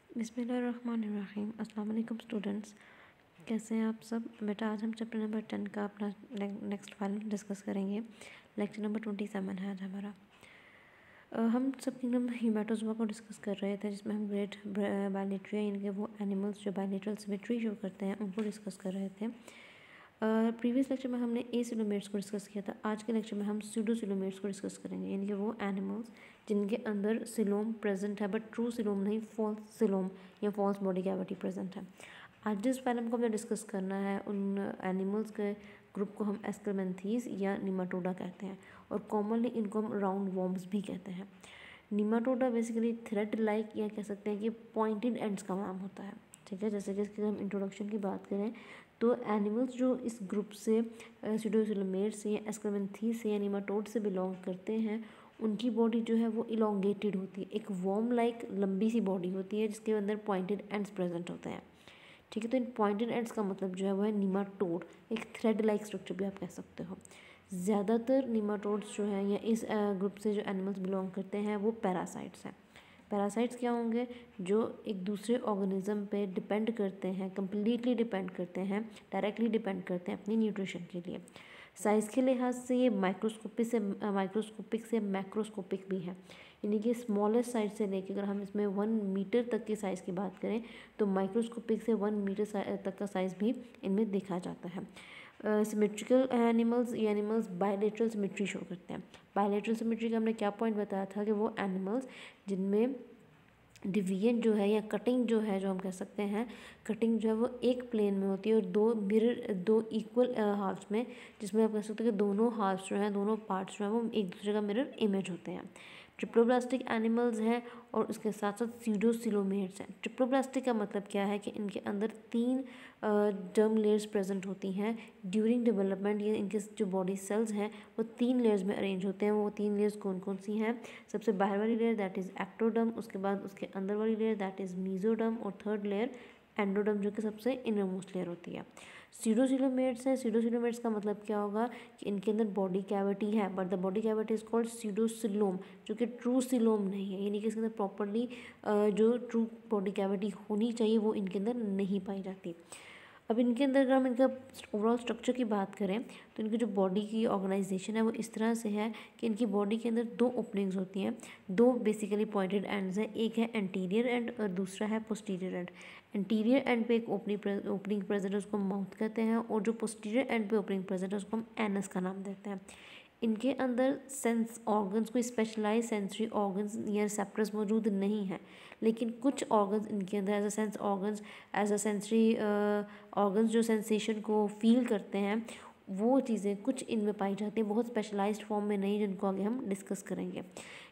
बिस्मिल्लाहिर्रहमानिर्रहीम। अस्सलाम वालेकुम स्टूडेंट्स, कैसे हैं आप सब। बेटा आज हम चैप्टर नंबर 10 का अपना नेक्स्ट फाइल डिस्कस करेंगे। लेक्चर नंबर 27 है आज हमारा। हम सब किंगडम हीमेटोजोआ को डिस्कस कर रहे थे, जिसमें हम ग्रेट बायलेटरिया इनके वो एनिमल्स जो बायलेटरल सिमेट्री शो करते हैं उनको डिस्कस कर रहे थे। प्रीवियस लेक्चर में हमने एसिलोमेट्स को डिस्कस किया था। आज के लेक्चर में हम स्यूडोसिलोमेट्स को डिस्कस करेंगे, यानी कि वो एनिमल्स जिनके अंदर सिलोम प्रेजेंट है बट ट्रू सिलोम नहीं, फॉल्स सिलोम या फॉल्स बॉडी कैविटी प्रेजेंट है। आज जिस फाइलम को हमें डिस्कस करना है उन एनिमल्स के ग्रुप को हम एस्कलमेंथीज या निमाटोडा कहते हैं, और कॉमनली इनको हम राउंड वॉर्म्स भी कहते हैं। निमाटोडा बेसिकली थ्रेड लाइक या कह सकते हैं कि पॉइंटेड एंड्स का नाम होता है। ठीक है, जैसे कि इसकी हम इंट्रोडक्शन की बात करें तो एनिमल्स जो इस ग्रुप से स्यूडोसिलोमेट्स से या एस्कलमेंथीज से या निमाटोड से बिलोंग करते हैं उनकी बॉडी जो है वो इलोंगेटेड होती है, एक वॉर्म लाइक लंबी सी बॉडी होती है जिसके अंदर पॉइंटेड एंड्स प्रेजेंट होते हैं। ठीक है, तो इन पॉइंटेड एंड्स का मतलब जो है वो है निमाटोड, एक थ्रेड लाइक स्ट्रक्चर भी आप कह सकते हो। ज़्यादातर निमाटोड्स जो हैं या इस ग्रुप से जो एनिमल्स बिलोंग करते हैं वो पैरासाइट्स हैं। पैरासाइट्स क्या होंगे, जो एक दूसरे ऑर्गेनिज्म पे डिपेंड करते हैं, कम्प्लीटली डिपेंड करते हैं, डायरेक्टली डिपेंड करते हैं अपनी न्यूट्रिशन के लिए। साइज़ के लिहाज से ये माइक्रोस्कोपिक से मैक्रोस्कोपिक भी है, यानी कि स्मॉलेस्ट साइज से लेकर अगर हम इसमें 1 मीटर तक की साइज़ की बात करें तो माइक्रोस्कोपिक से 1 मीटर तक का साइज़ भी इनमें देखा जाता है। सिमेट्रिकल एनिमल्स, ये एनिमल्स बायलेटरल सिमेट्री शो करते हैं। बायलेटरल सिमेट्री का हमने क्या पॉइंट बताया था कि वो एनिमल्स जिनमें डिवीजन जो है या कटिंग जो है, जो हम कह सकते हैं कटिंग जो है वो एक प्लेन में होती है और दो इक्वल हाफ्स में, जिसमें आप कह सकते हैं कि दोनों हाफ्स जो हैं, दोनों पार्ट्स जो हैं वो एक दूसरे का मिरर इमेज होते हैं। ट्रिप्लोब्लास्टिक एनिमल्स हैं और उसके साथ साथ स्यूडोसिलोमेट्स हैं। ट्रिप्लोब्लास्टिक का मतलब क्या है कि इनके अंदर 3 जर्म लेयर्स प्रेजेंट होती हैं ड्यूरिंग डेवलपमेंट। ये इनके जो बॉडी सेल्स हैं वो 3 लेयर्स में अरेंज होते हैं। वो 3 लेयर्स कौन कौन सी हैं, सबसे बाहर वाली लेयर दैट इज़ एक्टोडर्म, उसके बाद उसके अंदर वाली लेयर दैट इज़ मीजोडर्म, और थर्ड लेयर एंडोडर्म जो कि सबसे इनर मोस्ट लेयर होती है। स्यूडोसिलोमेट्स हैं। स्यूडोसिलोमेट्स का मतलब क्या होगा कि इनके अंदर बॉडी कैविटी है but the body cavity is called स्यूडोसिलोम, जो कि ट्रू सिलोम नहीं है, यानी कि इसके अंदर प्रॉपरली जो ट्रू बॉडी कैविटी होनी चाहिए वो इनके अंदर नहीं पाई जाती। अब इनके अंदर अगर हम इनका ओवरऑल स्ट्रक्चर की बात करें तो इनकी जो बॉडी की ऑर्गेनाइजेशन है वो इस तरह से है कि इनकी बॉडी के अंदर 2 ओपनिंग्स होती हैं, 2 बेसिकली पॉइंटेड एंड्स हैं, एक है एंटीरियर एंड और दूसरा है पोस्टीरियर एंड। एंटीरियर एंड पे एक ओपनिंग प्रेजेंट है, उसको माउथ कहते हैं, और जो पोस्टीरियर एंड पे ओपनिंग प्रेजेंट है उसको हम एनस का नाम देते हैं। इनके अंदर सेंस ऑर्गन्स, कोई स्पेशलाइज सेंसरी ऑर्गन्स या रिसेप्टर्स मौजूद नहीं है, लेकिन कुछ ऑर्गन्स इनके अंदर as a sense organs, as a sensory organs जो सेंसेशन को फील करते हैं, वो चीज़ें कुछ इनमें पाई जाती हैं, बहुत स्पेशलाइज्ड फॉर्म में नहीं, जिनको आगे हम डिस्कस करेंगे।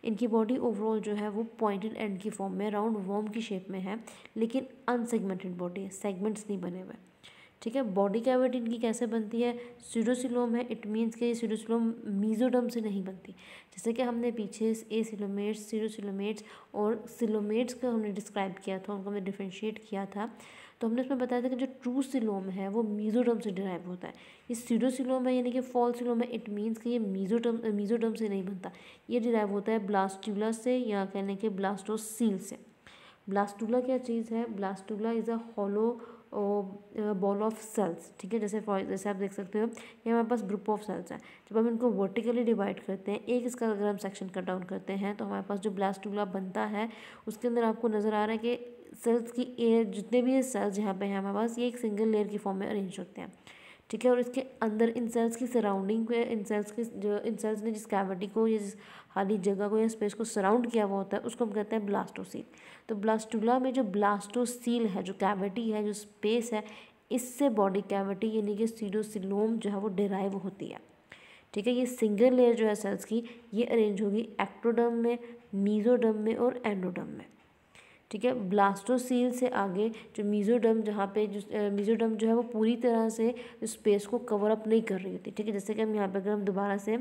इनकी बॉडी ओवरऑल जो है वो पॉइंटेड एंड की फॉर्म में, राउंड वॉर्म की शेप में है, लेकिन अनसेगमेंटेड बॉडी है, सेगमेंट्स नहीं बने हुए। ठीक है, बॉडी कैविटी इनकी कैसे बनती है, स्यूडोसिलोम है, इट मीन्स कि स्यूडोसिलोम मीजोडर्म से नहीं बनती। जैसे कि हमने पीछे एसिलोमेट्स, स्यूडोसिलोमेट्स और सिलोमेट्स का हमने डिस्क्राइब किया था, उनको हमने डिफ्रेंशिएट किया था, तो हमने उसमें बताया था कि जो ट्रू सिलोम है वो मीजोडर्म से डिराइव होता है। ये स्यूडोसिलोम है यानी कि फॉल्स सिलोम है, इट मीन्स कि ये मीजोडर्म से नहीं बनता, ये डिराइव होता है ब्लास्टुला से या कहने के ब्लास्टोसील से। ब्लास्टुला क्या चीज़ है, blastula is a hollow ball of cells. ठीक है, जैसे आप देख सकते हो ये हमारे पास ग्रुप ऑफ सेल्स हैं। जब हम इनको वर्टिकली डिवाइड करते हैं, एक इसका अगर हम सेक्शन कट डाउन करते हैं तो हमारे पास जो ब्लास्टुला बनता है उसके अंदर आपको नज़र आ रहा है कि सेल्स की जितने भी सेल्स यहाँ पे हैं हमारे पास, ये एक सिंगल लेयर की फॉर्म में अरेंज होते हैं। ठीक है, और इसके अंदर इन सेल्स की सराउंडिंग को, इन सेल्स ने जिस कैविटी को या जिस खाली जगह को या स्पेस को सराउंड किया हुआ होता है उसको हम कहते हैं ब्लास्टोसील। तो ब्लास्टुला में जो ब्लास्टोसील है, जो कैविटी है, जो स्पेस है, इससे बॉडी कैविटी यानी कि स्यूडोसिलोम जो है वो डिराइव होती है। ठीक है, ये सिंगल लेयर जो है सेल्स की, ये अरेंज होगी एक्टोडर्म में, मीजोडर्म में और एंडोडर्म में। ठीक है, ब्लास्टोसील से आगे जो मीजोडर्म, जहाँ पे जो मीजोडर्म जो है वो पूरी तरह से स्पेस को कवर अप नहीं कर रही होती। ठीक है, जैसे कि हम यहाँ पे अगर हम दोबारा से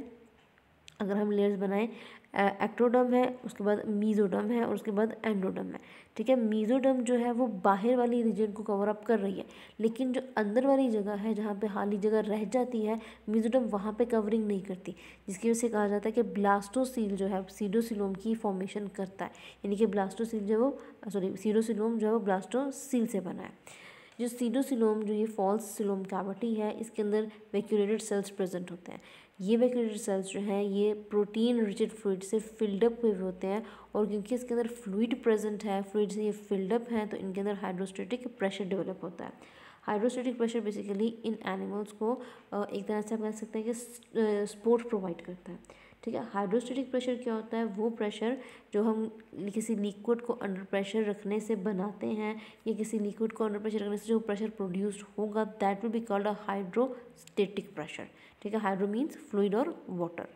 अगर हम लेयर्स बनाएं एक्टोडर्म है, उसके बाद मीजोडर्म है और उसके बाद एंडोडर्म है। ठीक है, मीजोडर्म जो है वो बाहर वाली रीजन को कवर अप कर रही है, लेकिन जो अंदर वाली जगह है जहाँ पे खाली जगह रह जाती है मीजोडर्म वहाँ पे कवरिंग नहीं करती, जिसकी वजह से कहा जाता है कि ब्लास्टोसील जो है सीडोसिलोम की फॉर्मेशन करता है, यानी कि ब्लास्टोसील जो वो सीडोसिलोम जो है वो ब्लास्टोसील से बना है। जो सीडोसिलोम जो ये फॉल्स सिलोम कैविटी है इसके अंदर वैक्यूलेटेड सेल्स प्रेजेंट होते हैं। ये वैक्यूलेटेड सेल्स जो हैं ये प्रोटीन रिचड फ्लूइड से फिल्ड अप हुए होते हैं, और क्योंकि इसके अंदर फ्लूइड प्रेजेंट है, फ्लूइड से ये फिल्ड अप हैं, तो इनके अंदर हाइड्रोस्टेटिक प्रेशर डेवलप होता है। हाइड्रोस्टेटिक प्रेशर बेसिकली इन एनिमल्स को एक तरह से आप कह सकते हैं कि सपोर्ट प्रोवाइड करता है। ठीक है, हाइड्रोस्टेटिक प्रेशर क्या होता है? वो प्रेशर जो हम किसी लिक्विड को अंडर प्रेशर रखने से बनाते हैं, या किसी लिक्विड को अंडर प्रेशर रखने से जो प्रेशर प्रोड्यूस्ड होगा, that will be called a hydrostatic pressure. ठीक है, हाइड्रो मीन्स फ्लूइड और वाटर।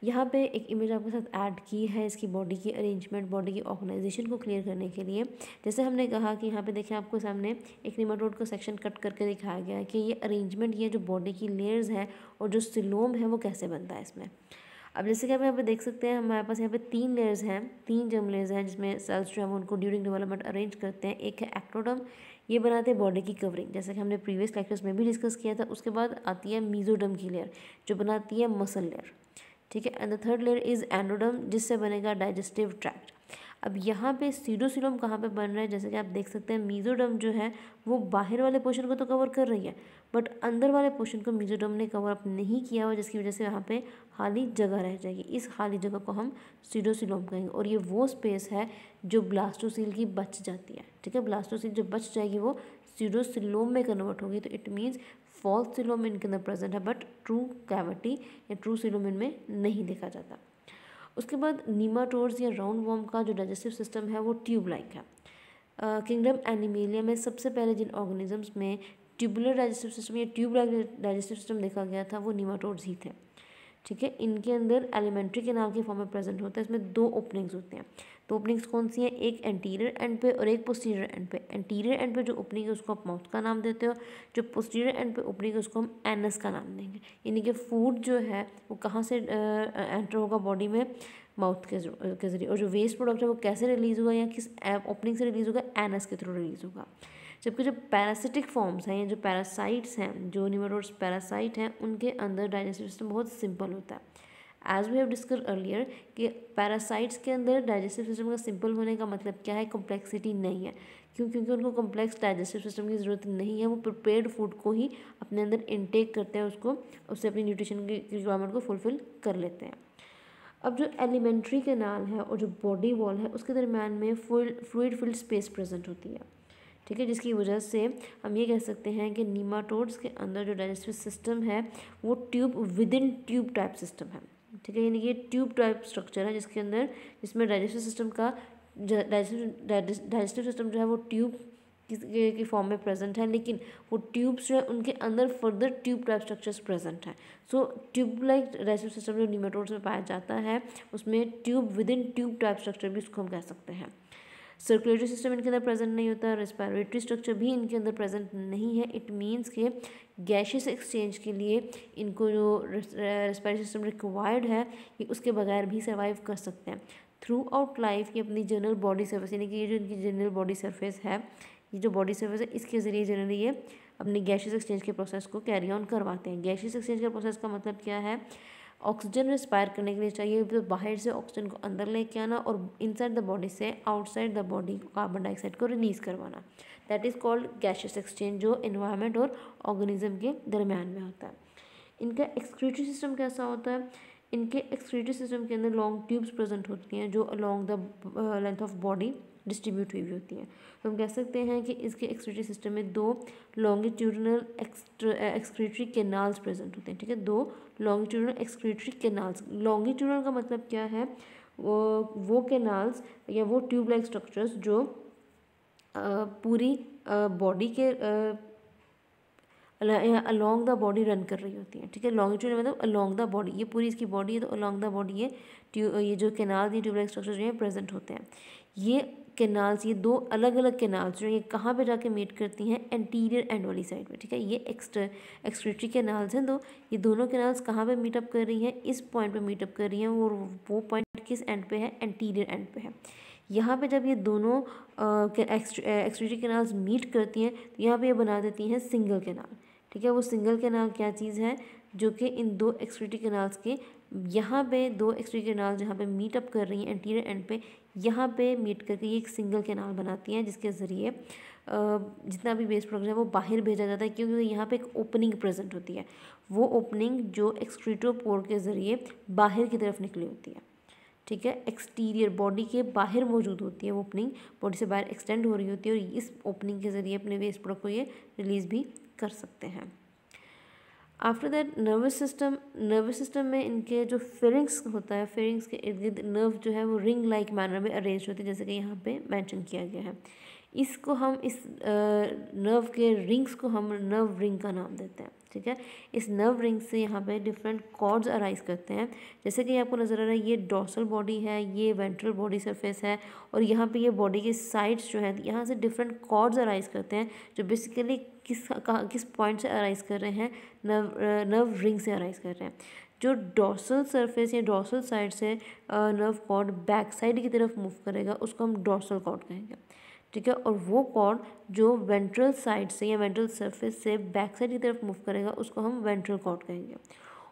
यहाँ पे एक इमेज आपके साथ ऐड की है इसकी बॉडी की अरेंजमेंट, बॉडी की ऑर्गेनाइजेशन को क्लियर करने के लिए। जैसे हमने कहा कि यहाँ पे देखें आपको सामने एक निमाटोड का सेक्शन कट करके दिखाया गया है कि ये अरेंजमेंट, ये जो बॉडी की लेयर्स हैं और जो सिलोम है वो कैसे बनता है इसमें। अब जैसे कि आप यहाँ पे देख सकते हैं हमारे पास यहाँ पे 3 लेयर्स हैं, 3 जर्म लेयर्स हैं जिसमें सेल्स जो हम उनको ड्यूरिंग डेवलपमेंट अरेंज करते हैं। एक है एक्टोडर्म, ये बनाते हैं बॉडी की कवरिंग, जैसे कि हमने प्रीवियस लेक्चर्स में भी डिस्कस किया था। उसके बाद आती है मीजोडर्म की लेयर जो बनाती है मसल लेयर। ठीक है, and the third layer is endoderm जिससे बनेगा डाइजेस्टिव ट्रैक्ट। अब यहाँ पे सीडोसिलोम कहाँ पे बन रहा है? जैसे कि आप देख सकते हैं मीजोडर्म जो है वो बाहर वाले पोर्शन को तो कवर कर रही है, बट अंदर वाले पोर्शन को मीजोडर्म ने कवर अप नहीं किया हुआ, जिसकी वजह से यहाँ पे खाली जगह रह जाएगी। इस खाली जगह को हम सीडोसिलोम कहेंगे, और ये वो स्पेस है जो ब्लास्टोसील की बच जाती है। ठीक है, ब्लास्टोसील जो बच जाएगी वो सीडोसिलोम में कन्वर्ट होगी, तो इट मीन्स फॉल्स सिलोम इनके अंदर प्रेजेंट है, बट ट्रू कैविटी या ट्रू सिलोम इनमें नहीं देखा जाता। उसके बाद नीमाटोड्स या राउंड वॉर्म का जो डाइजेस्टिव सिस्टम है वो ट्यूब लाइक है। किंगडम एनिमेलिया में सबसे पहले जिन ऑर्गेनिजम्स में ट्यूबुलर डाइजेस्टिव सिस्टम या ट्यूब लाइक डाइजेस्टिव सिस्टम देखा गया था वो नीमाटोड्स ही थे। ठीक है, इनके अंदर एलिमेंट्री कैनाल के फॉर्म में प्रेजेंट होता है। इसमें 2 ओपनिंग्स होते हैं। तो ओपनिंग्स कौन सी हैं? एक एंटीरियर एंड पे और एक पोस्टीरियर एंड पे। एंटीरियर एंड पे जो ओपनिंग है उसको आप माउथ का नाम देते हो, जो पोस्टीरियर एंड पे ओपनिंग है उसको हम एनस का नाम देंगे। यानी कि फूड जो है वो कहाँ से एंटर होगा बॉडी में? माउथ के जरिए, और जो वेस्ट प्रोडक्ट है वो कैसे रिलीज़ होगा या किस ओपनिंग से रिलीज़ होगा? एनस के थ्रू रिलीज़ होगा। जबकि जो पैरासिटिक फॉर्म्स हैं या जो पैरासाइट्स हैं, जो निमाटोड्स पैरासाइट हैं, उनके अंदर डाइजेस्टिव सिस्टम बहुत सिंपल होता है। As we have discuss earlier कि पैरासाइट्स के अंदर डाइजेस्टिव सिस्टम का सिंपल होने का मतलब क्या है? कॉम्प्लेक्सिटी नहीं है। क्यों? क्योंकि उनको कॉम्प्लेक्स डाइजेस्टिव सिस्टम की ज़रूरत नहीं है। वो प्रिपेयर्ड फूड को ही अपने अंदर इनटेक करते हैं, उससे अपनी न्यूट्रिशन की रिक्वायरमेंट को फुलफिल कर लेते हैं। अब जो एलिमेंट्री कैनाल है और जो बॉडी वॉल है उसके दरम्यान में फ्लूइड फिल्ड स्पेस प्रेजेंट होती है। ठीक है, जिसकी वजह से हम ये कह सकते हैं कि नीमाटोड्स के अंदर जो डाइजेस्टिव सिस्टम है वो tube with in tube type system है। ठीक है, यानी कि ट्यूब टाइप स्ट्रक्चर है जिसमें डाइजेस्टिव सिस्टम का डाइजेस्टिव सिस्टम जो है वो ट्यूब की फॉर्म में प्रेजेंट है, लेकिन वो ट्यूब्स जो है उनके अंदर further tube type structures present है। सो ट्यूब लाइक डाइजेस्टिव सिस्टम जो निमेटोड्स में पाया जाता है उसमें tube with in tube type structure भी उसको हम कह सकते हैं। सर्कुलेटरी सिस्टम इनके अंदर प्रेजेंट नहीं होता, रेस्पिरेटरी स्ट्रक्चर भी इनके अंदर प्रेजेंट नहीं है। इट मीन्स के गैशियस एक्सचेंज के लिए इनको जो रेस्पिरेटरी सिस्टम रिक्वायर्ड है ये उसके बगैर भी सर्वाइव कर सकते हैं। थ्रू आउट लाइफ की अपनी जनरल बॉडी सर्फेस, यानी कि ये जो इनकी जनरल बॉडी सर्फेस है, ये जो बॉडी सर्फेस है इसके ज़रिए जनरली ये अपनी गैशियस एक्सचेंज के प्रोसेस को कैरी ऑन करवाते हैं। गैशियस एक्सचेंज का प्रोसेस का मतलब क्या है? ऑक्सीजन रिस्पायर करने के लिए चाहिए तो बाहर से ऑक्सीजन को अंदर लेके आना और इनसाइड द बॉडी से outside the body carbon dioxide को रिलीज़ करवाना। That is called gaseous exchange, जो एनवायरनमेंट और ऑर्गेनिज्म के दरम्यान में होता है। इनका एक्सक्रीटरी सिस्टम कैसा होता है? इनके एक्सक्रीटरी सिस्टम के अंदर लॉन्ग ट्यूब्स प्रेजेंट होती हैं जो along the length of body distribute हुई होती हैं। तो हम कह सकते हैं कि इसके एक्सक्रीटरी सिस्टम में 2 लॉन्गिट्यूडनल एक्सक्रीटरी कैनाल्स प्रेजेंट होते हैं। ठीक है, 2 लॉन्गिट्यूडनल एक्सक्रीटरी कैनाल्स। लॉन्गिट्यूडनल का मतलब क्या है? वो कैनाल्स या वो ट्यूब लाइक स्ट्रक्चर्स जो पूरी बॉडी के अलॉन्ग द बॉडी रन कर रही होती है। ठीक है, लॉन्गिट्यूड मतलब अलॉन्ग द बॉडी, ये पूरी इसकी बॉडी है तो अलॉन्ग द बॉडी ये जो कैनाल ये ट्यूब लाइक स्ट्रक्चर जो है प्रेजेंट होते हैं। ये कैनाल्स, ये दो अलग अलग कैनाल्स जो ये कहाँ पे जाके मीट करती हैं, एंटीरियर एंड वाली साइड पे, ठीक है। ये एक्सक्रीटरी कैनाल्स हैं दो, ये दोनों कैनाल्स कहाँ पे मीटअप कर रही हैं, इस पॉइंट पे मीटअप कर रही हैं, और वो पॉइंट किस एंड पे है, एंटीरियर एंड पे है। यहाँ पे जब ये दोनों एक्सक्रीटरी कैनाल्स मीट करती हैं तो यहाँ पे ये बना देती हैं सिंगल कैनाल, ठीक है। वो सिंगल कैनाल क्या चीज़ है, जो कि इन दो एक्सक्रीटरी कैनाल्स के यहाँ पे दो एक्सक्रीटरी कैनाल जहाँ पे मीट अप कर रही हैं एंटीरियर एंड पे, यहाँ पे मीट करके ये एक सिंगल कैनाल बनाती हैं, जिसके ज़रिए जितना भी वेस्ट प्रोडक्ट है वो बाहर भेजा जाता है, क्योंकि यहाँ पे एक ओपनिंग प्रेजेंट होती है। वो ओपनिंग जो एक्सक्रीटोपोर के ज़रिए बाहर की तरफ निकली होती है, ठीक है। एक्सटीरियर बॉडी के बाहर मौजूद होती है वो ओपनिंग, बॉडी से बाहर एक्सटेंड हो रही होती है, और इस ओपनिंग के ज़रिए अपने वेस्ट प्रोडक्ट को ये रिलीज़ भी कर सकते हैं। आफ्टर दैट नर्वस सिस्टम में इनके जो फेरिंग्स होता है, फेरिंग्स के इर्द गिर्द नर्व जो है वो रिंग लाइक मैनर में अरेंज होती है, जैसे कि यहाँ पे मेंशन किया गया है। इसको हम इस नर्व के रिंग्स को हम नर्व रिंग का नाम देते हैं, ठीक है। इस नर्व रिंग से यहाँ पे डिफरेंट कॉर्ड्स अराइज करते हैं, जैसे कि आपको नज़र आ रहा है ये डॉर्सल बॉडी है, ये वेंट्रल बॉडी सरफेस है, और यहाँ पे ये बॉडी के साइड्स जो है यहाँ से डिफरेंट कॉर्ड्स अराइज करते हैं, जो बेसिकली किस पॉइंट से अराइज कर रहे हैं, नर्व रिंग से अराइज कर रहे हैं। जो डॉर्सल सरफेस या डॉर्सल साइड से नर्व कॉर्ड बैक साइड की तरफ मूव करेगा उसको हम डॉर्सल कॉर्ड कहेंगे, ठीक है। और वो कॉर्ड जो वेंट्रल साइड से या वेंट्रल सरफेस से बैक साइड की तरफ मूव करेगा उसको हम वेंट्रल कॉर्ड कहेंगे।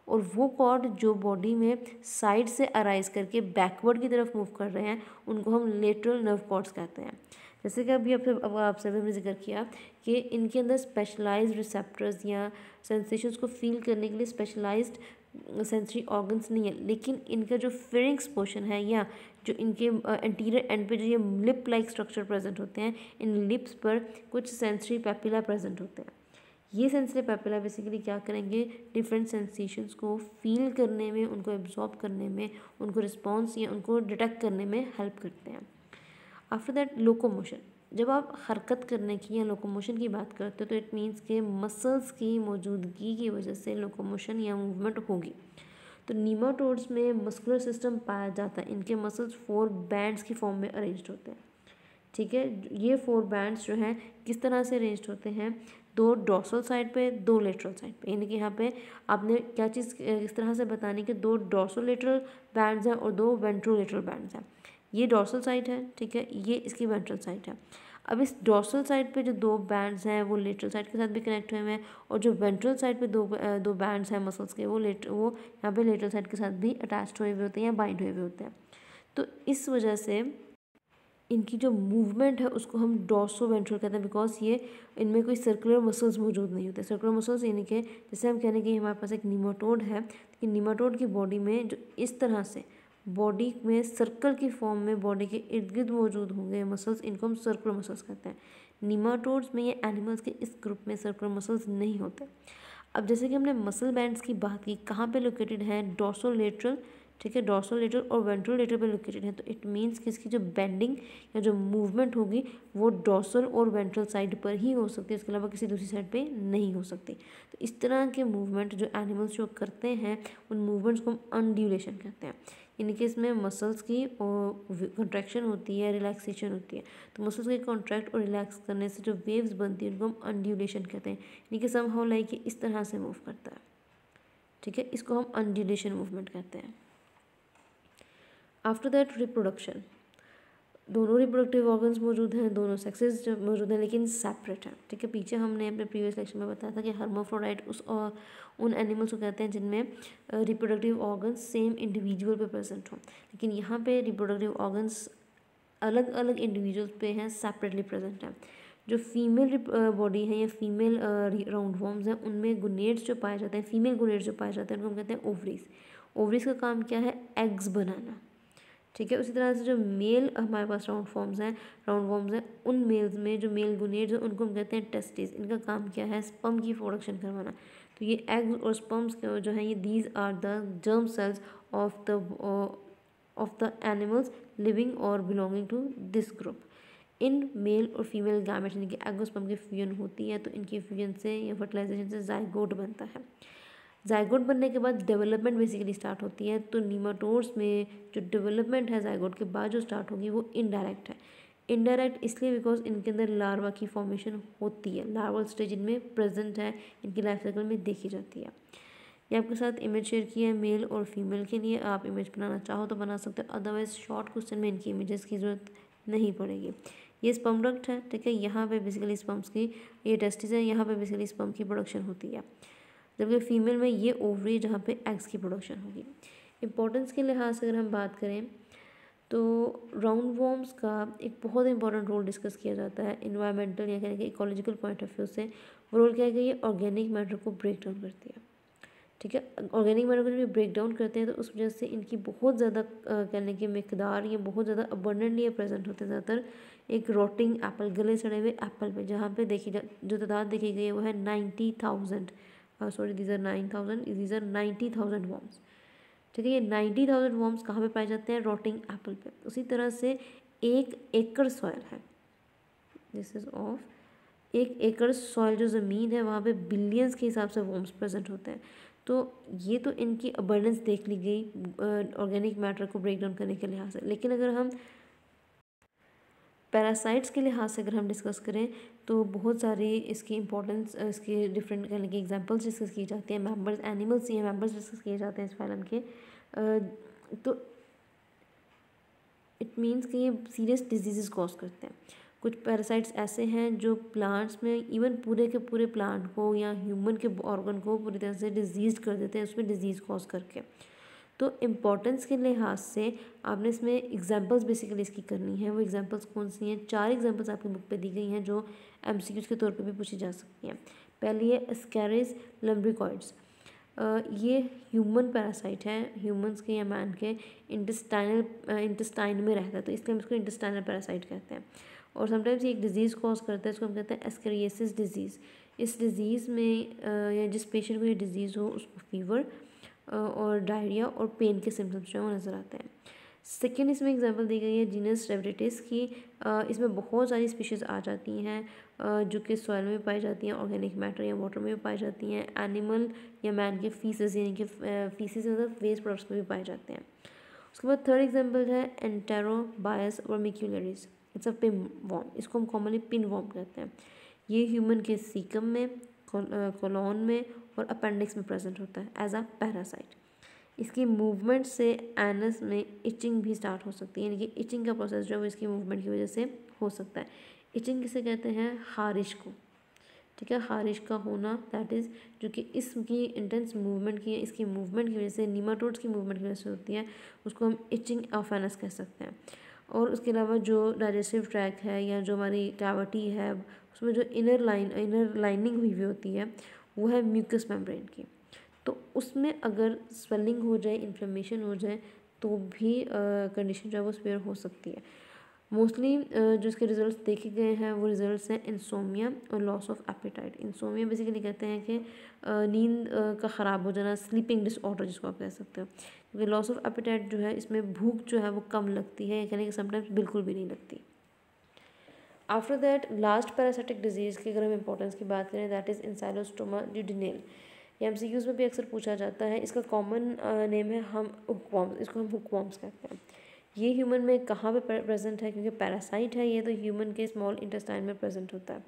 और वो कॉर्ड जो बॉडी में साइड से अराइज करके बैकवर्ड की तरफ मूव कर रहे हैं उनको हम लेटरल नर्व कॉर्ड्स कहते हैं। जैसे कि अभी आपसे हमने जिक्र किया कि इनके अंदर स्पेशलाइज्ड रिसेप्टर्स या सेंसेशंस को फील करने के लिए स्पेशलाइज्ड सेंसरी ऑर्गन्स नहीं है, लेकिन इनका जो फेरिंग्स पोर्शन है या जो इनके एंटीरियर एंड पे जो ये लिप लाइक स्ट्रक्चर प्रेजेंट होते हैं, इन लिप्स पर कुछ सेंसरी पैपिला प्रेजेंट होते हैं। ये सेंसरी पैपिला बेसिकली क्या करेंगे, डिफरेंट सेंसेशंस को फील करने में, उनको एब्जॉर्ब करने में, उनको रिस्पॉन्स या उनको डिटेक्ट करने में हेल्प करते हैं। आफ्टर दैट लोकोमोशन, जब आप हरकत करने की या लोकोमोशन की बात करते हो तो इट मीन्स के मसल्स की मौजूदगी की वजह से लोकोमोशन या मूवमेंट होगी। तो नीमाटोड्स में मस्कुलर सिस्टम पाया जाता है, इनके मसल्स 4 बैंड्स की फॉर्म में अरेंज्ड होते हैं, ठीक है। ये 4 बैंड्स जो हैं किस तरह से अरेंज्ड होते हैं, 2 डॉर्सल साइड पे, 2 लेटरल साइड पे, यानी कि यहाँ पे आपने क्या चीज़ इस तरह से बतानी कि 2 डॉर्सोलेटरल बैंड्स हैं और 2 वेंट्रोलेटरल बैंड्स हैं। ये डॉर्सल साइड है, ठीक है, ये इसकी वेंट्रल साइड है। अब इस डॉर्सल साइड पे जो 2 बैंड्स हैं वो लेटरल साइड के साथ भी कनेक्ट हुए हैं, और जो वेंट्रल साइड पे दो बैंड्स हैं मसल्स के वो यहाँ पे लेटरल साइड के साथ भी अटैच्ड हुए हुए होते हैं या बाइंड हुए हुए होते हैं। तो इस वजह से इनकी जो मूवमेंट है उसको हम डॉर्सो वेंट्रल कहते हैं, बिकॉज ये इनमें कोई सर्कुलर मसल्स मौजूद नहीं होते। सर्कुलर मसल्स यानी कि जैसे हम कहने कि हमारे पास एक नीमाटोड है, कि नीमाटोड की बॉडी में जो इस तरह से बॉडी में सर्कल की फॉर्म में बॉडी के इर्द गिर्द मौजूद होंगे मसल्स, इनको हम सर्कुलर मसल्स कहते हैं। नीमाटोड्स में या एनिमल्स के इस ग्रुप में सर्कुलर मसल्स नहीं होते। अब जैसे कि हमने मसल बैंड्स की बात की, कहाँ पे लोकेटेड है, डॉर्सोलेटरल, ठीक है, डॉर्सोलेटरल और वेंट्रोलेटरल पे लोकेटेड है। तो इट मीन्स कि इसकी जो बेंडिंग या जो मूवमेंट होगी वो डॉर्सल और वेंट्रल साइड पर ही हो सकती है, इसके अलावा किसी दूसरी साइड पे नहीं हो सकती। तो इस तरह के मूवमेंट जो एनिमल्स जो करते हैं उन मूवमेंट्स को हम अनड्यूलेशन कहते हैं, यानी कि इसमें मसल्स की कंट्रैक्शन होती है, रिलैक्सेशन होती है। तो मसल्स के कॉन्ट्रैक्ट और रिलैक्स करने से जो वेव्स बनती है उनको हम अनड्यूलेशन कहते हैं, यानी कि समहाउ लाइक इस तरह से मूव करता है, ठीक है, इसको हम अनड्यूलेशन मूवमेंट कहते हैं। आफ्टर दैट रिप्रोडक्शन, दोनों रिप्रोडक्टिव ऑर्गन्स मौजूद हैं, दोनों सेक्सेस मौजूद हैं, लेकिन सेपरेट हैं, ठीक है। पीछे हमने अपने प्रीवियस लेक्चर में बताया था कि हर्माफ्रोडाइट उन एनिमल्स को कहते हैं जिनमें रिप्रोडक्टिव ऑर्गन्स सेम इंडिविजुअल पे प्रेजेंट हों, लेकिन यहाँ पे रिप्रोडक्टिव ऑर्गन्स अलग अलग इंडिविजुअल्स पे हैं, सेपरेटली प्रेजेंट हैं। जो फीमेल बॉडी है या फीमेल राउंड वॉर्म्स हैं उनमें गुनेड्स जो पाए जाते हैं, फीमेल गुनेड्स जो पाए जाते हैं उनको हम कहते हैं ओवरीज। ओवरीज का काम क्या है, एग्स बनाना, ठीक है। उसी तरह से जो मेल हमारे पास राउंड वॉर्म्स हैं उन मेल्स में जो मेल गुनेड्स हैं उनको हम कहते हैं टेस्टिस। इनका काम क्या है, स्पर्म की प्रोडक्शन करवाना। तो ये एग्स और स्पर्म्स जो हैं ये these are the germ cells of the animals living और belonging to this group. In male और फीमेल गैमेट्स यानी कि एग और स्पर्म की फ्यूजन होती है, तो इनकी फ्यूजन से या फर्टिलाइजेशन से जाइगोट बनता है। जाइगोट बनने के बाद डेवलपमेंट बेसिकली स्टार्ट होती है। तो नीमाटोड्स में जो डेवलपमेंट है जाइगोट के बाद जो स्टार्ट होगी वो इनडायरेक्ट है, इनडायरेक्ट इसलिए बिकॉज इनके अंदर लार्वा की फॉर्मेशन होती है, लार्वल स्टेज इनमें प्रेजेंट है, इनकी लाइफ साइकिल में देखी जाती है। ये आपके साथ इमेज शेयर की है मेल और फीमेल के लिए, आप इमेज बनाना चाहो तो बना सकते हो, अदरवाइज शॉर्ट क्वेश्चन में इनकी इमेजेस की ज़रूरत नहीं पड़ेगी। ये स्पर्म डक्ट है, ठीक है, यहाँ पे बेसिकली स्पर्म्स की, ये टेस्टिस है, यहाँ पे बेसिकली स्पर्म की प्रोडक्शन होती है, जबकि फीमेल में ये ओवरी जहाँ पे एग्स की प्रोडक्शन होगी। इंपॉर्टेंस के लिहाज से अगर हम बात करें तो राउंड वॉर्म्स का एक बहुत इंपॉर्टेंट रोल डिस्कस किया जाता है इन्वायरमेंटल या कहने के इकोलॉजिकल पॉइंट ऑफ व्यू से। वो रोल क्या है कि ये ऑर्गेनिक मैटर को ब्रेक डाउन करती है, ठीक है। ऑर्गेनिक मैटर को जब ये ब्रेक डाउन करते हैं तो उस वजह से इनकी बहुत ज़्यादा कहने की मिकदार ये बहुत ज़्यादा अबंडेंटली प्रेजेंट होते हैं ज़्यादातर एक रोटिंग एप्पल, गले सड़े हुए एप्पल पे, जहाँ पे देखी जा जो तादाद देखी गई है वो है 90,000, sorry these are 9,000, these are 90,000 worms, ठीक है। ये 90,000 वॉर्म्स कहाँ पे पाए जाते हैं? रोटिंग एप्पल पे। उसी तरह से 1 एकड़ सॉइल है, दिस इज ऑफ 1 एकड़ सॉइल जो ज़मीन है वहाँ पे बिलियंस के हिसाब से वॉर्म्स प्रेजेंट होते हैं। तो ये तो इनकी अबंडेंस देख ली गई ऑर्गेनिक मैटर को ब्रेक डाउन करने के लिहाज से। लेकिन अगर हम पैरासाइट्स के लिहाज से अगर हम डिस्कस करें तो बहुत सारी इसकी इंपॉर्टेंस, इसके डिफरेंट कहने की एग्जांपल्स डिस्कस की जाती हैं, मेंबर्स एनिमल्स या मेंबर्स डिस्कस किए जाते हैं इस फाइलम के। तो इट मीन्स कि ये सीरियस डिजीज़ कॉज करते हैं। कुछ पैरासाइट्स ऐसे हैं जो प्लांट्स में इवन पूरे के पूरे प्लांट को या ह्यूमन के ऑर्गन को पूरी तरह से डिजीज़ कर देते हैं, उसमें डिजीज़ कॉज करके। तो इम्पॉर्टेंस के लिहाज से आपने इसमें एग्जांपल्स बेसिकली इसकी करनी है। वो एग्जांपल्स कौन सी हैं? 4 एग्जांपल्स आपकी बुक पे दी गई हैं जो एमसीक्यूज़ के तौर पे भी पूछी जा सकती हैं। पहली है एस्कैरिस लम्ब्रिकॉइड्स, ये ह्यूमन पैरासाइट है, ह्यूमंस के या मैन के इंटेस्टाइन में रहता है, तो इसलिए हम इसको इंटेस्टाइनल पैरासाइट कहते हैं। और समटाइम्स ये एक डिजीज़ कॉज करता है, इसको हम कहते हैं एस्कैरियोसिस डिजीज़। इस डिज़ीज़ में या जिस पेशेंट को ये डिज़ीज़ हो उसको फीवर और डायरिया और पेन के सिम्टम्स जो हैं वो नज़र आते हैं। सेकेंड इसमें एग्जांपल दी गई है जीनस रेवरेटिस की, इसमें बहुत सारी स्पीशीज़ आ जाती हैं जो कि सॉइल में भी पाई जाती हैं, ऑर्गेनिक मैटर या वाटर में भी पाई जाती हैं, एनिमल या मैन के फीसेस यानी कि फीसेस मतलब वेस्ट प्रोडक्ट्स में भी पाए जाते हैं। उसके बाद थर्ड एग्जांपल है एंटेरोबायस वर्मिक्यूलरिस, इट्स अ पिन वॉर्म, इसको हम कॉमनली पिन वॉर्म कहते हैं। ये ह्यूमन के सीकम में, कोलोन में और अपेंडिक्स में प्रेजेंट होता है एज अ पैरासाइट। इसकी मूवमेंट से एनस में इचिंग भी स्टार्ट हो सकती है, यानी कि इचिंग का प्रोसेस जो है वो इसकी मूवमेंट की वजह से हो सकता है। इचिंग किसे कहते हैं? हारिश को, ठीक है, हारिश का होना दैट इज़ जो कि इसकी इंटेंस मूवमेंट की, इसकी मूवमेंट की वजह से, नीमाटोड्स की मूवमेंट की वजह से होती है, उसको हम इचिंग ऑफ एनस कह सकते हैं। और उसके अलावा जो डाइजेस्टिव ट्रैक है या जो हमारी कैविटी है उसमें जो इनर लाइनिंग हुई हुई होती है वो है म्यूकस मेम्ब्रेन की, तो उसमें अगर स्वेलिंग हो जाए, इन्फ्लेमेशन हो जाए तो भी कंडीशन जो है वो सीवियर हो सकती है। मोस्टली जो इसके रिजल्ट्स देखे गए हैं वो रिजल्ट्स हैं इंसोमिया और loss of appetite. Insomnia basically कहते हैं कि नींद का ख़राब हो जाना, स्लीपिंग डिसऑर्डर जिसको आप कह सकते हो, क्योंकि लॉस ऑफ एपेटाइट जो है इसमें भूख जो है वो कम लगती है, यानी कि समटाइम्स बिल्कुल भी नहीं लगती। After that last parasitic disease की अगर हम इंपॉर्टेंस की बात करें दैट इज़ इंसाइलोस्टोमा ड्यूडेनल। ये एमसीक्यूज़ में भी अक्सर पूछा जाता है। इसका कॉमन नेम है हम हुकवॉर्म्स, इसको हम हुकवॉर्म्स कहते हैं। ये ह्यूमन में कहाँ पे प्रेजेंट है? क्योंकि पैरासाइट है ये, तो ह्यूमन के स्मॉल इंटेस्टाइन में प्रेजेंट होता है।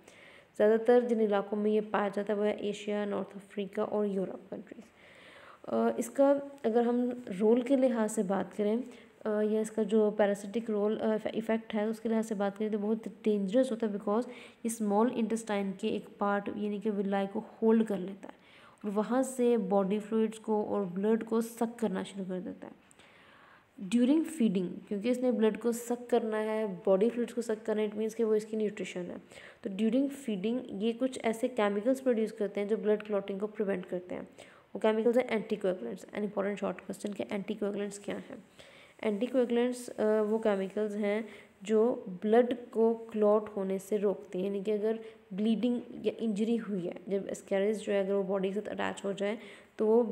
ज़्यादातर जिन इलाकों में ये पाया जाता है वो है एशिया, नॉर्थ अफ्रीका और यूरोप कंट्रीज़। इसका अगर हम रोल के लिहाज से बात करें या इसका जो पैरासिटिक रोल इफ़ेक्ट है उसके लिहाज से बात करें तो बहुत डेंजरस होता है, बिकॉज ये स्मॉल इंटेस्टाइन के एक पार्ट यानी कि विलाई को होल्ड कर लेता है और वहाँ से बॉडी फ्लूइड्स को और ब्लड को सक करना शुरू कर देता है ड्यूरिंग फीडिंग। क्योंकि इसने ब्लड को सक करना है, बॉडी फ्लूइड्स को सक करना है, इट मीन्स कि वो इसकी न्यूट्रिशन है। तो ड्यूरिंग फीडिंग ये कुछ ऐसे केमिकल्स प्रोड्यूस करते हैं जो ब्लड क्लॉटिंग को प्रिवेंट करते हैं। वो केमिकल्स हैं anticoagulants. An important short question के एंटीकोएगुलेंट्स क्या हैं? एंटीकोएगुलेंट्स वो केमिकल्स हैं जो ब्लड को क्लॉट होने से रोकते हैं, यानी कि अगर ब्लीडिंग या इंजरी हुई है, जब एस्कैरिस जो है अगर वो बॉडी के साथ अटैच हो जाए तो वो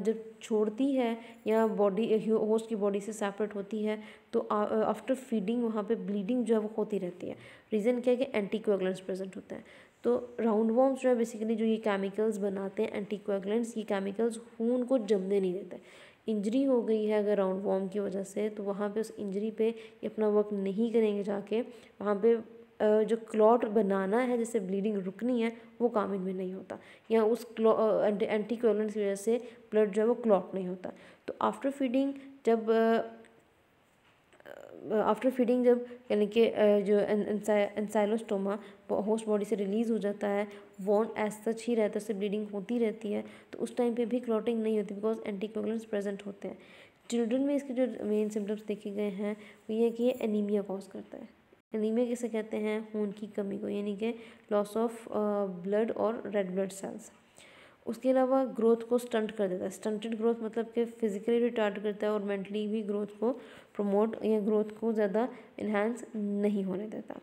जब छोड़ती है या बॉडी होस्ट की बॉडी से सेपरेट होती है तो आफ्टर फीडिंग वहाँ पे ब्लीडिंग जो है वो होती रहती है। रीज़न क्या है कि एंटीकोएगुलेंट्स प्रेजेंट होते हैं। तो राउंड वॉर्म्स जो है बेसिकली जो ये केमिकल्स बनाते हैं एंटीकोएगुलेंट्स, ये केमिकल्स खून को जमने नहीं देते, इंजरी हो गई है अगर राउंड वॉर्म की वजह से, तो वहाँ पे उस इंजरी पे ये अपना वर्क नहीं करेंगे, जाके वहाँ पे जो क्लॉट बनाना है जिससे ब्लीडिंग रुकनी है वो काम इनमें नहीं होता, या उस एंटीकोगुलेंट्स की वजह से ब्लड जो है वो क्लॉट नहीं होता। तो आफ्टर फीडिंग जब यानी कि जो एंसाइलोस्टोमा होस्ट बॉडी से रिलीज़ हो जाता है, वॉन्ड एज सच ही रहता है, उससे ब्लीडिंग होती रहती है, तो उस टाइम पे भी क्लॉटिंग नहीं होती बिकॉज एंटीकोगुलेंट्स प्रेजेंट होते हैं। चिल्ड्रन में इसके जो मेन सिम्टम्स देखे गए हैं वो ये कि ये एनीमिया कॉज करता है। एनीमिया किसे कहते हैं? खून की कमी को, यानी कि लॉस ऑफ ब्लड और रेड ब्लड सेल्स। उसके अलावा ग्रोथ को स्टंट कर देता है। स्टंटेड ग्रोथ मतलब कि फिजिकली रिटार्ड करता है और मेंटली भी ग्रोथ को प्रमोट या ग्रोथ को ज़्यादा इन्हांस नहीं होने देता।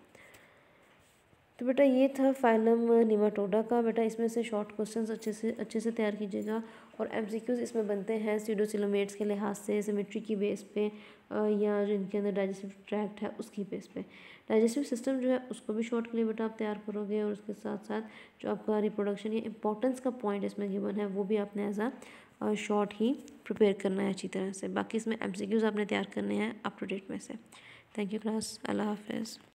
तो बेटा ये था फाइलम निमाटोडा का। बेटा इसमें से शॉर्ट क्वेश्चंस अच्छे से तैयार कीजिएगा, और एमसीक्यूज इसमें बनते हैं स्यूडोसिलोमेट्स के लिहाज से, सिमेट्री की बेस पे, या जो इनके अंदर डाइजेस्टिव ट्रैक्ट है उसकी बेस पे। डाइजेस्टिव सिस्टम जो है उसको भी शॉर्ट के लिए बेटा आप तैयार करोगे, और उसके साथ साथ जो आपका रिप्रोडक्शन या इंपॉर्टेंस का पॉइंट इसमें गिवन है वो भी आपने एज अ शॉर्ट ही प्रिपेयर करना है अच्छी तरह से। बाकी इसमें एमसीक्यूज आपने तैयार करने हैं अप टू डेट में से। थैंक यू क्लास, अल्लाह हाफिज़।